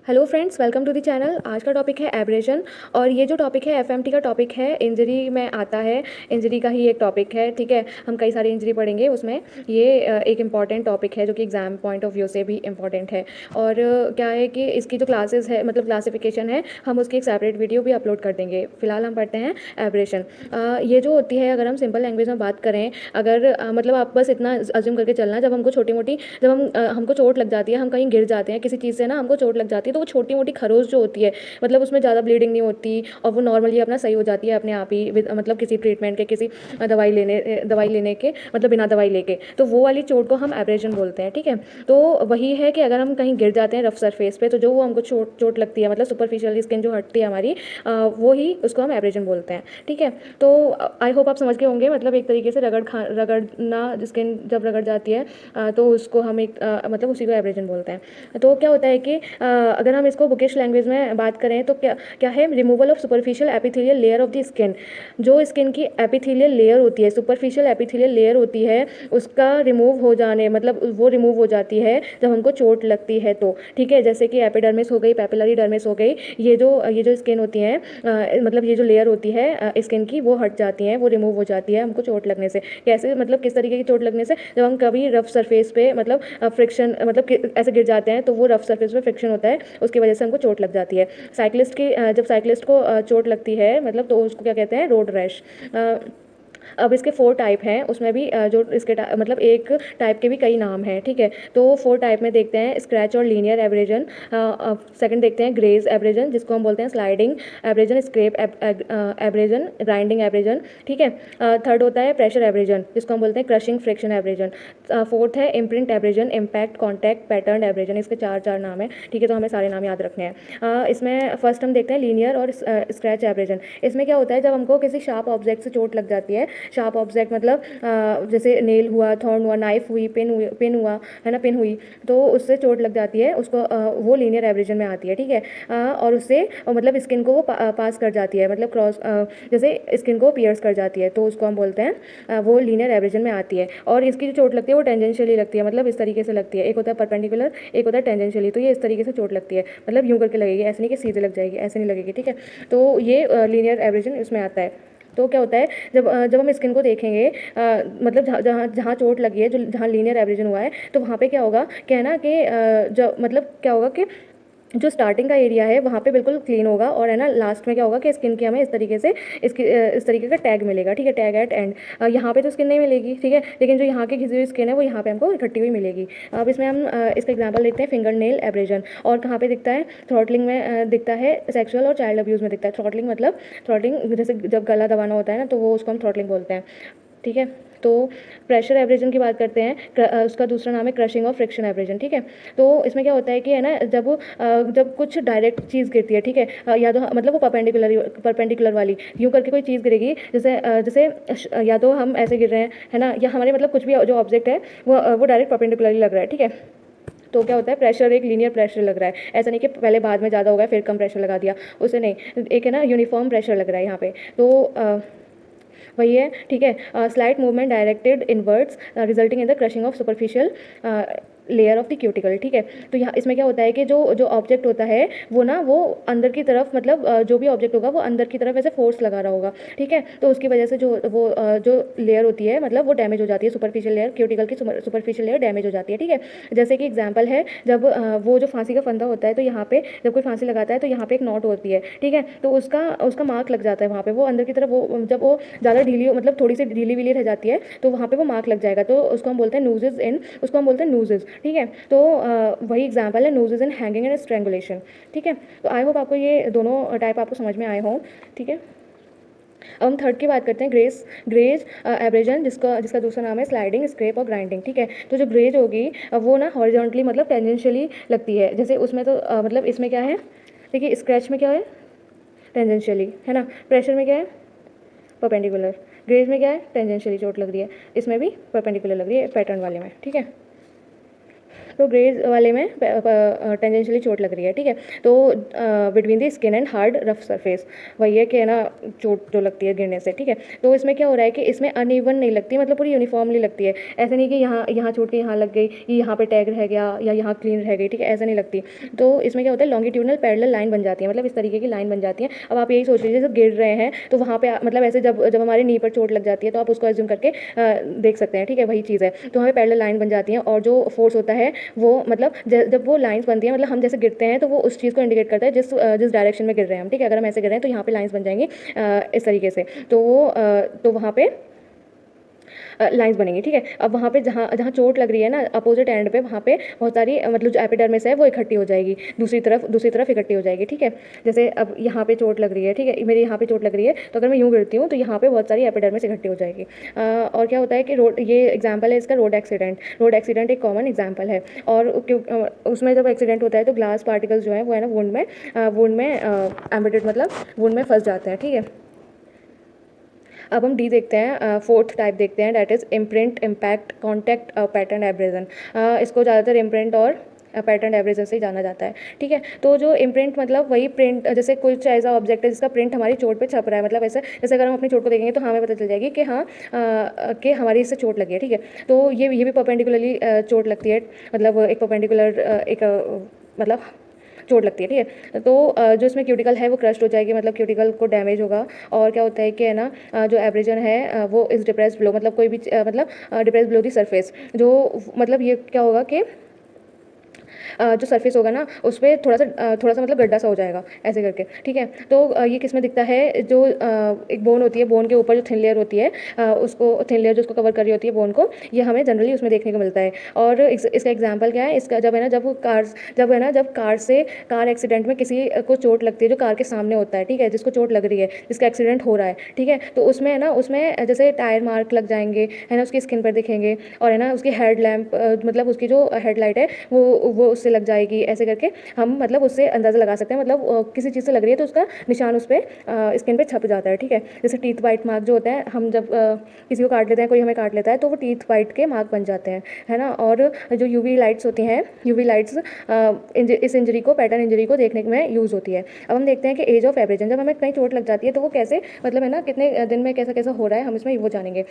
Hello friends, welcome to the channel. आज का topic है एब्रेशन। और ये जो टॉपिक है एफएमटी का टॉपिक है, इंजरी में आता है। इंजरी का ही एक टॉपिक है, ठीक है। हम कई सारी इंजरी पढ़ेंगे उसमें। ये एक इम्पॉर्टेंट टॉपिक है जो कि एग्जाम पॉइंट ऑफ व्यू से भी इम्पॉर्टेंट है। और क्या है कि इसकी जो क्लासेस है, मतलब क्लासिफिकेशन है, हम उसकी एक सेपरेट वीडियो भी अपलोड कर देंगे। फिलहाल हम पढ़ते हैं एब्रेशन। ये जो होती है, अगर हम सिंपल लैंग्वेज में बात करें, अगर मतलब आप बस इतना अज्यूम करके चलना, जब हमको छोटी मोटी, जब हमको चोट लग जाती है, हम कहीं गिर जाते हैं किसी चीज़ से ना, हमको चोट लग जाती है, तो वो छोटी मोटी खरोच जो होती है, मतलब उसमें ज़्यादा ब्लीडिंग नहीं होती और वो नॉर्मली अपना सही हो जाती है अपने आप ही, मतलब किसी ट्रीटमेंट के, किसी दवाई लेने के, मतलब बिना दवाई लेके। तो वो वाली चोट को हम एब्रेजन बोलते हैं, ठीक है। तो वही है कि अगर हम कहीं गिर जाते हैं रफ सरफेस पे, तो जो वो हमको चोट लगती है, मतलब सुपरफिशियल स्किन जो हटती है हमारी, वो ही उसको हम एब्रेजन बोलते हैं, ठीक है। तो आई होप आप समझ गए होंगे, मतलब एक तरीके से रगड़ना, स्किन जब रगड़ जाती है तो उसको हम मतलब उसी को एब्रेजन बोलते हैं। तो क्या होता है कि अगर हम इसको बुकिश लैंग्वेज में बात करें तो क्या क्या है, removal of superficial epithelial layer of the skin. जो स्किन की एपिथेलियल लेयर होती है, सुपरफिशियल एपिथेलियल लेयर होती है, उसका रिमूव हो जाने, मतलब वो रिमूव हो जाती है जब हमको चोट लगती है तो, ठीक है। जैसे कि एपिडर्मिस हो गई, पैपिलरी डर्मिस हो गई, ये जो स्किन होती है, मतलब ये जो लेयर होती है स्किन की, वो हट जाती है, वो रिमूव हो जाती है हमको चोट लगने से। कैसे, मतलब किस तरीके की चोट लगने से? जब हम कभी रफ सरफेस पे, मतलब फ्रिक्शन, मतलब ऐसे गिर जाते हैं तो वो रफ सरफेस पे फ्रिक्शन होता है, उसकी वजह से हमको चोट लग जाती है। जब साइक्लिस्ट को चोट लगती है, मतलब तो उसको क्या कहते हैं, रोड रैश। अब इसके 4 टाइप हैं, उसमें भी जो इसके मतलब एक टाइप के भी कई नाम हैं, ठीक है। तो 4 टाइप में देखते हैं, स्क्रैच और लीनियर एब्रेजन। सेकंड देखते हैं ग्रेज एब्रेजन, जिसको हम बोलते हैं sliding abrasion, scrape abrasion, grinding abrasion, ठीक है। थर्ड होता है प्रेशर एब्रेजन, जिसको हम बोलते हैं क्रशिंग फ्रिक्शन एब्रेजन। फोर्थ है imprint abrasion, impact contact pattern abrasion. इसके चार चार नाम है, ठीक है, तो हमें सारे नाम याद रखने हैं। इसमें फर्स्ट हम देखते हैं लीनियर और स्क्रैच एब्रेजन। इसमें क्या होता है, जब हमको किसी शार्प ऑब्जेक्ट से चोट लग जाती है, शार्प ऑब्जेक्ट मतलब जैसे नेल हुआ, थॉर्न हुआ, नाइफ हुई, पिन हुआ, है ना, पिन हुई, तो उससे चोट लग जाती है, उसको वो लीनियर एब्रेजन में आती है, ठीक है। और उससे मतलब स्किन को वो पास कर जाती है, मतलब क्रॉस, जैसे स्किन को पियर्स कर जाती है, तो उसको हम बोलते हैं वो लीनियर एब्रेजन में आती है। और इसकी जो चोट लगती है वो टेंजेंशियली लगती है, मतलब इस तरीके से लगती है। एक होता है परपेंडिकुलर, एक होता है टेंजेंशियली। तो ये इस तरीके से चोट लगती है, मतलब यूं करके लगेगी, ऐसे नहीं कि सीधे लग जाएगी, ऐसे नहीं लगेगी, ठीक है। तो ये लीनियर एब्रेजन इसमें आता है। तो क्या होता है, जब हम स्किन को देखेंगे, मतलब जहाँ जहाँ चोट लगी है, जो जहाँ लीनियर एब्रेजन हुआ है, तो वहाँ पे क्या होगा, क्या है ना कि जो मतलब क्या होगा कि जो स्टार्टिंग का एरिया है वहाँ पे बिल्कुल क्लीन होगा, और है ना लास्ट में क्या होगा कि स्किन की हमें इस तरीके से इस तरीके का टैग मिलेगा, ठीक है, टैग एट एंड। यहाँ पे तो स्किन नहीं मिलेगी, ठीक है, लेकिन जो यहाँ की घिसी हुई स्किन है वो यहाँ पे हमको इकट्ठी हुई मिलेगी। अब इसमें हम इसका एग्जाम्पल देखते हैं, फिंगर नेल एब्रेजन। और कहाँ पे दिखता है, थ्रॉटलिंग में दिखता है, सेक्सुअल और चाइल्ड अब्यूज़ में दिखता है। थ्रॉटलिंग मतलब थ्रॉटलिंग जैसे जब गला दबाना होता है ना, तो वो उसको हम थ्रॉटलिंग बोलते हैं, ठीक है। तो प्रेशर एब्रेजन की बात करते हैं, उसका दूसरा नाम है क्रशिंग और फ्रिक्शन एब्रेजन, ठीक है। तो इसमें क्या होता है कि है ना, जब कुछ डायरेक्ट चीज़ गिरती है, ठीक है, या तो मतलब वो परपेंडिकुलर वाली यूँ करके कोई चीज़ गिरेगी, जैसे या तो हम ऐसे गिर रहे हैं, है ना, या हमारे मतलब कुछ भी जो ऑब्जेक्ट है वो डायरेक्ट परपेंडिकुलरली लग रहा है, ठीक है। तो क्या होता है, प्रेशर एक लीनियर प्रेशर लग रहा है, ऐसा नहीं कि पहले बाद में ज़्यादा हो गया फिर कम प्रेशर लगा दिया, उससे नहीं, एक है ना यूनिफॉर्म प्रेशर लग रहा है यहाँ पे। तो वही है, ठीक है। Slight movement directed inwards resulting in the crushing of superficial layer of the cuticle, ठीक है। तो यहाँ इसमें क्या होता है कि जो जो ऑब्जेक्ट होता है वो ना, वो अंदर की तरफ, मतलब जो भी ऑब्जेक्ट होगा वो अंदर की तरफ ऐसे फोर्स लगा रहा होगा, ठीक है। तो उसकी वजह से जो लेयर होती है, मतलब वो डैमेज हो जाती है, सुपरफिशियल लेयर, क्यूटिकल की सुपरफिशियल लेयर डैमेज हो जाती है, ठीक है। जैसे कि एग्जाम्पल है, जब वो जो फांसी का फंदा होता है, तो यहाँ पे जब कोई फांसी लगाता है तो यहाँ पे एक नॉट होती है, ठीक है, तो उसका उसका मार्क लग जाता है वहाँ पे, वो अंदर की तरफ, वो जब वो ज़्यादा ढीली, मतलब थोड़ी सी ढीली वीली रह जाती है, तो वहाँ पे वो मार्क लग जाएगा, तो उसको हम बोलते हैं नूजेस इन, उसको हम बोलते हैं नूजेस, ठीक है। तो वही एग्जाम्पल है, नूजेस इन हैंगिंग एंड स्ट्रेंगुलेशन, ठीक है। तो आई होप आपको ये दोनों टाइप आपको समझ में आए हों, ठीक है। अब हम थर्ड की बात करते हैं, ग्रेज एब्रेजन, जिसका दूसरा नाम है स्लाइडिंग, स्क्रेप और ग्राइंडिंग, ठीक है। तो जो ग्रेज होगी वो ना हॉरिजॉन्टली, मतलब टेंजेंशियली लगती है, जैसे उसमें तो मतलब इसमें क्या है, देखिए स्क्रैच में क्या है, टेंजेंशियली, है ना। प्रेशर में क्या है, परपेंडिकुलर। ग्रेज में क्या है, टेंजेंशियली चोट लग रही है, इसमें भी परपेंडिकुलर लग रही है पैटर्न वाले में, ठीक है। तो ग्रे वाले में टेंजेंशियली चोट लग रही है, ठीक है। तो between the skin and hard rough surface, वही है कि है ना चोट जो लगती है गिरने से, ठीक है। तो इसमें क्या हो रहा है कि इसमें अनइवन नहीं लगती, मतलब पूरी यूनिफॉर्मली लगती है। ऐसा नहीं कि यहाँ यहाँ चोट के यहाँ लग गई, यहाँ पे टैग रह गया या यहाँ क्लीन रह गई, ठीक है, ऐसा नहीं लगती। तो इसमें क्या होता है, लॉन्गिट्यूडनल पैरेलल लाइन बन जाती है, मतलब इस तरीके की लाइन बन जाती है। अब आप यही सोच लीजिए जब गिर रहे हैं तो वहाँ पे मतलब ऐसे जब जब हमारी नी पर चोट लग जाती है तो आप उसको एज्यूम करके देख सकते हैं, ठीक है, वही चीज़ है। तो हमें पैरेलल लाइन बन जाती है और जो फोर्स होता है वो मतलब जब वो लाइंस बनती है, मतलब हम जैसे गिरते हैं तो वो उस चीज़ को इंडिकेट करता है जिस डायरेक्शन में गिर रहे हैं हम, ठीक है। अगर हम ऐसे गिर रहे हैं तो यहाँ पे लाइंस बन जाएंगी इस तरीके से, तो वो तो वहाँ पे लाइंस बनेंगी, ठीक है। अब वहाँ पे जहाँ जहाँ चोट लग रही है ना अपोजिट एंड पे, वहाँ पे बहुत सारी मतलब जो एपिडर्मिस है वो इकट्ठी हो जाएगी, दूसरी तरफ इकट्ठी हो जाएगी, ठीक है। जैसे अब यहाँ पे चोट लग रही है, ठीक है, मेरे यहाँ पे चोट लग रही है, तो अगर मैं यूँ गिरती हूँ तो यहाँ पे बहुत सारी एपिडर्मिस इकट्ठी हो जाएगी। और क्या होता है कि रोड, ये एग्जाम्पल है इसका रोड एक्सीडेंट एक कॉमन एग्जाम्पल है। और उसमें जब एक्सीडेंट होता है तो ग्लास पार्टिकल्स जो है वो है ना वुंड में एम्बेडेड, मतलब वुंड में फंस जाते हैं, ठीक है। अब हम डी देखते हैं, फोर्थ टाइप देखते हैं, that is imprint, impact, contact, pattern, abrasion. इसको ज़्यादातर इम्प्रिंट और पैटर्न एब्रेजन से ही जाना जाता है, ठीक है। तो जो इम्प्रिंट मतलब वही प्रिंट, जैसे कुछ ऐसा ऑब्जेक्ट है जिसका प्रिंट हमारी चोट पे छप रहा है, मतलब ऐसे जैसे अगर हम अपनी चोट को देखेंगे तो हमें पता चल जाएगी कि हाँ कि हमारी इससे चोट लगी है, ठीक है। तो ये भी परपेंडिकुलरली चोट लगती है, मतलब एक परपेंडिकुलर मतलब चोट लगती है, ठीक है। तो जो इसमें क्यूटिकल है वो क्रस्ट हो जाएगी, मतलब क्यूटिकल को डैमेज होगा। और क्या होता है कि है ना जो एब्रेजन है वो इस डिप्रेस बिलो, मतलब कोई भी मतलब डिप्रेस बिलो दी सरफेस, जो मतलब ये क्या होगा कि जो सरफेस होगा ना उस पर थोड़ा सा मतलब गड्ढा सा हो जाएगा ऐसे करके, ठीक है। तो ये किस में दिखता है, जो एक बोन होती है, बोन के ऊपर जो थिन लेयर होती है उसको थिन लेयर जो उसको कवर कर रही होती है बोन को, ये हमें जनरली उसमें देखने को मिलता है। और इसका एग्जाम्पल क्या है, इसका जब है ना जब कार एक्सीडेंट में किसी को चोट लगती है जो कार के सामने होता है, ठीक है, जिसको चोट लग रही है, जिसका एक्सीडेंट हो रहा है, ठीक है। तो उसमें है ना उसमें जैसे टायर मार्क लग जाएंगे, है ना, उसकी स्किन पर दिखेंगे, और है ना उसकी हेड लैम्प मतलब उसकी जो हेडलाइट है वो उससे लग जाएगी, ऐसे करके हम मतलब उससे अंदाज़ा लगा सकते हैं, मतलब किसी चीज़ से लग रही है तो उसका निशान उस पर स्किन पे छप जाता है, ठीक है। जैसे टीथ बाइट मार्क जो होता है, हम जब किसी को काट लेते हैं, कोई हमें काट लेता है तो वो टीथ बाइट के मार्क बन जाते हैं, है ना। और जो यूवी लाइट्स होती हैं, यूवी लाइट्स इस इंजरी को, पैटर्न इंजरी को देखने में यूज़ होती है। अब हम देखते हैं कि एज ऑफ एब्रेजन, जब हमें कहीं चोट लग जाती है तो वो कैसे, मतलब है ना कितने दिन में कैसा कैसा हो रहा है, हम इसमें वो जानेंगे।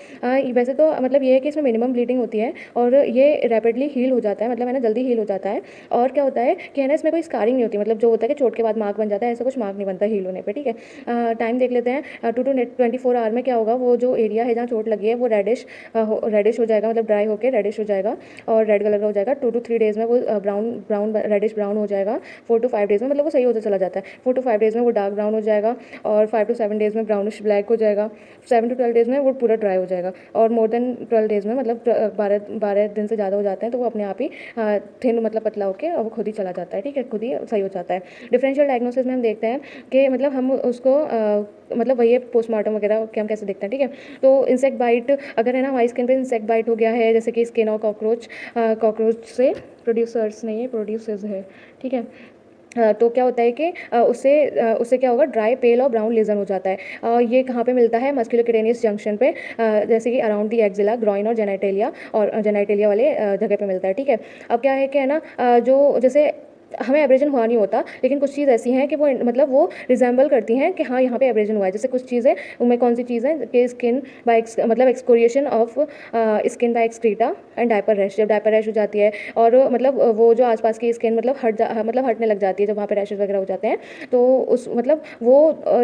वैसे तो मतलब ये है कि इसमें मिनिमम ब्लीडिंग होती है और ये रैपिडली हील हो जाता है, मतलब है ना जल्दी हील हो जाता है। और क्या होता है कि है ना इसमें कोई स्कारिंग नहीं होती, मतलब जो होता है कि चोट के बाद मार्क बन जाता है, ऐसा कुछ मार्क नहीं बनता हील होने पे, ठीक है। टाइम देख लेते हैं, 2 to 24 आवर में क्या होगा, वो जो एरिया है जहाँ चोट लगी है वो रेडिश हो जाएगा, मतलब ड्राई होकर रेडिश हो जाएगा और रेड कलर का हो जाएगा। 2 to 3 डेज़ में वो ब्राउन रेडिश ब्राउन हो जाएगा। 4 to 5 डेज़ में मतलब वो सही होता चला जाता है। 4 to 5 डेज़ में वो डार्क ब्राउन हो जाएगा और 5 to 7 डेज़ में ब्राउनिश ब्लैक हो जाएगा। 7 to 12 डेज़ में वो पूरा ड्राई हो जाएगा और मोर देन 12 डेज़ में, मतलब 12 दिन से ज़्यादा हो जाते हैं तो वो अपने आप ही थिन, मतलब पतला होकर और वो खुद ही चला जाता है, ठीक है, खुद ही सही हो जाता है। डिफरेंशियल डायग्नोसिस में हम देखते हैं कि मतलब हम उसको मतलब वही है पोस्टमार्टम वगैरह कि हम कैसे देखते हैं, ठीक है। तो इंसेक्ट बाइट, अगर है ना हमारी स्किन पे इंसेक्ट बाइट हो गया है, जैसे कि स्किन और कॉकरोच से, प्रोड्यूसर्स नहीं है, प्रोड्यूसर्स है, ठीक है। तो क्या होता है कि उससे क्या होगा, ड्राई पेल और ब्राउन लेजन हो जाता है। ये कहाँ पे मिलता है, मस्कुलोक्यूटेनियस जंक्शन पे, जैसे कि अराउंड दी एक्जिला, ग्रॉइन और जेनाइटेलिया वाले जगह पे मिलता है, ठीक है। अब क्या है कि है ना जो जैसे हमें एब्रेजन हुआ नहीं होता, लेकिन कुछ चीज़ ऐसी हैं कि वो मतलब वो रिजेंबल करती हैं कि हाँ यहाँ पे एब्रेजन हुआ है। जैसे कुछ चीज़ें, उनमें कौन सी चीज़ है कि स्किन बाय मतलब excoriation of skin bye excreta and diaper rash, जब डायपर रैश हो जाती है और मतलब वो जो आसपास की स्किन मतलब मतलब हटने लग जाती है जब वहाँ पे रैशेज वगैरह हो जाते हैं, तो उस मतलब वो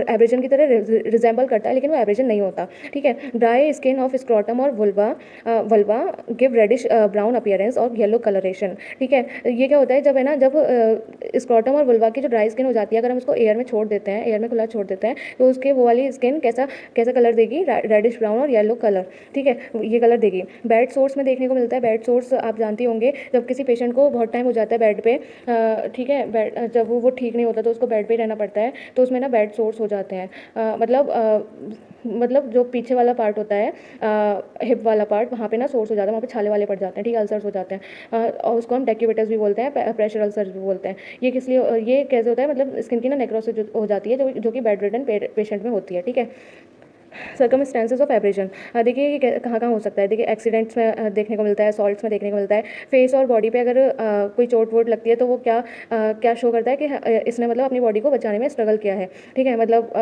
एब्रेजन की तरह रिजेंबल करता है, लेकिन वो एब्रेजन नहीं होता, ठीक है। ड्राई स्किन ऑफ स्क्रोटम और vulva give reddish brown appearance और येलो कलरेशन, ठीक है। ये क्या होता है, जब है ना जब स्क्रोटम और वल्वा की जो ड्राई स्किन हो जाती है, अगर हम उसको एयर में छोड़ देते हैं, एयर में खुला छोड़ देते हैं, तो उसके वो वाली स्किन कैसा कैसा कलर देगी, रेडिश ब्राउन और येलो कलर, ठीक है, ये कलर देगी। बेड सोर्स में देखने को मिलता है। बेड सोर्स आप जानते होंगे, जब किसी पेशेंट को बहुत टाइम हो जाता है बेड पे, ठीक है, बेड जब वो ठीक नहीं होता तो उसको बेड पे ही रहना पड़ता है, तो उसमें ना बेड सोर्स हो जाते हैं। मतलब जो पीछे वाला पार्ट होता है, हिप वाला पार्ट, वहाँ पे ना सोर्स हो जाता है, वहाँ पे छाले वाले पड़ जाते हैं, ठीक है, अल्सर्स हो जाते हैं। और उसको हम डेक्यूबिटस भी बोलते हैं, प्रेशर अल्सर्स भी बोलते हैं। ये किस लिए, ये कैसे होता है, मतलब स्किन की ना नेक्रोसिस हो जाती है जो कि बेड रिडन पेशेंट में होती है, ठीक है। Circumstances of abrasion. देखिए ये कहाँ कहाँ हो सकता है। देखिए एक्सीडेंट्स में देखने को मिलता है, असॉल्ट्स में देखने को मिलता है। फेस और बॉडी पे अगर कोई चोट वोट लगती है तो वो क्या शो करता है कि इसने मतलब अपनी बॉडी को बचाने में स्ट्रगल किया है, ठीक है। मतलब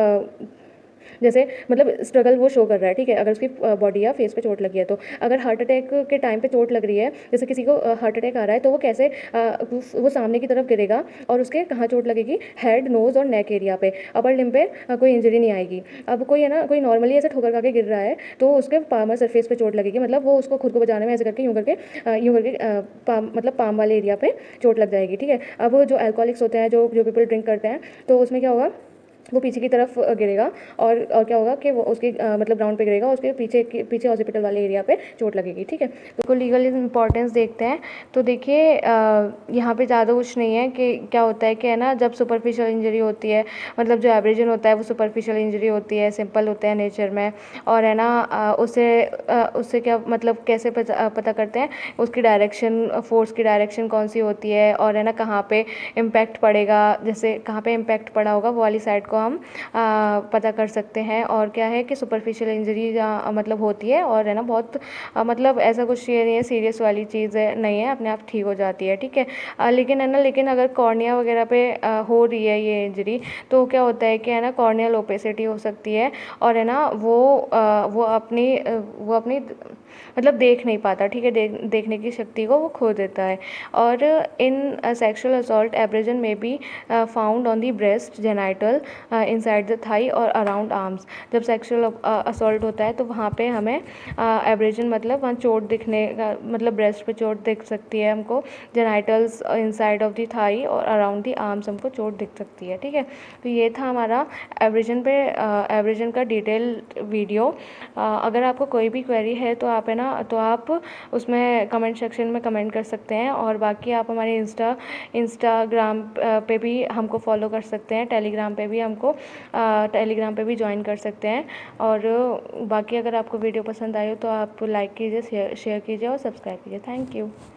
जैसे मतलब स्ट्रगल वो शो कर रहा है, ठीक है। अगर उसकी बॉडी या फेस पे चोट लगी है तो अगर हार्ट अटैक के टाइम पे चोट लग रही है, जैसे किसी को हार्ट अटैक आ रहा है तो वो कैसे वो सामने की तरफ गिरेगा और उसके कहाँ चोट लगेगी, हेड, नोज़ और नेक एरिया पे। अपर लिम्ब पे कोई इंजरी नहीं आएगी। अब कोई है ना, कोई नॉर्मली ऐसे ठोकर खा के गिर रहा है तो उसके पामर सरफेस पे चोट लगेगी, मतलब वो उसको खुद को बचाने में ऐसे करके यूँ करके मतलब पाम वाले एरिया पे चोट लग जाएगी, ठीक है। अब जो अल्कोहलिक्स होते हैं, जो जो पीपल ड्रिंक करते हैं, तो उसमें क्या होगा, वो पीछे की तरफ गिरेगा और क्या होगा कि वो उसके मतलब ग्राउंड पे गिरेगा, उसके पीछे हॉस्पिटल वाले एरिया पे चोट लगेगी, ठीक है। तो लीगल इंपॉर्टेंस देखते हैं। तो देखिए यहाँ पे ज़्यादा कुछ नहीं है कि क्या होता है कि है ना, जब सुपरफिशियल इंजरी होती है, मतलब जो एब्रेजन होता है वो सुपरफिशियल इंजरी होती है, सिंपल होता है नेचर में, और है ना उससे क्या मतलब कैसे पता करते हैं उसकी डायरेक्शन, फोर्स की डायरेक्शन कौन सी होती है, और है ना कहाँ पे इम्पैक्ट पड़ेगा, जैसे कहाँ पे इम्पैक्ट पड़ा होगा वो वाली साइड को हम पता कर सकते हैं। और क्या है कि सुपरफिशियल इंजरी मतलब होती है और है ना बहुत मतलब ऐसा कुछ ये नहीं है, सीरियस वाली चीज़ नहीं है, अपने आप ठीक हो जाती है, ठीक है। लेकिन है ना, लेकिन अगर कॉर्निया वगैरह पे हो रही है ये इंजरी, तो क्या होता है कि है ना कॉर्नियल ओपेसिटी हो सकती है, और है ना वो अपनी मतलब देख नहीं पाता, ठीक है। देखने की शक्ति को वो खो देता है। और in sexual assault abrasion may be found on the breast, genital, inside the thigh और अराउंड आर्म्स। जब सेक्सुअल असॉल्ट होता है तो वहाँ पे हमें एब्रेजन मतलब वहाँ चोट दिखने का, मतलब ब्रेस्ट पे चोट दिख सकती है हमको, genitals inside of the thigh और अराउंड द आर्म्स हमको चोट दिख सकती है, ठीक है। तो ये था हमारा एब्रेजन का डिटेल वीडियो। अगर आपको कोई भी क्वेरी है तो आप है ना, तो आप उसमें कमेंट सेक्शन में कमेंट कर सकते हैं। और बाकी आप हमारे इंस्टाग्राम पे भी हमको फॉलो कर सकते हैं, टेलीग्राम पे भी ज्वाइन कर सकते हैं। और बाकी अगर आपको वीडियो पसंद आई हो तो आप लाइक कीजिए, शेयर कीजिए और सब्सक्राइब कीजिए। Thank you.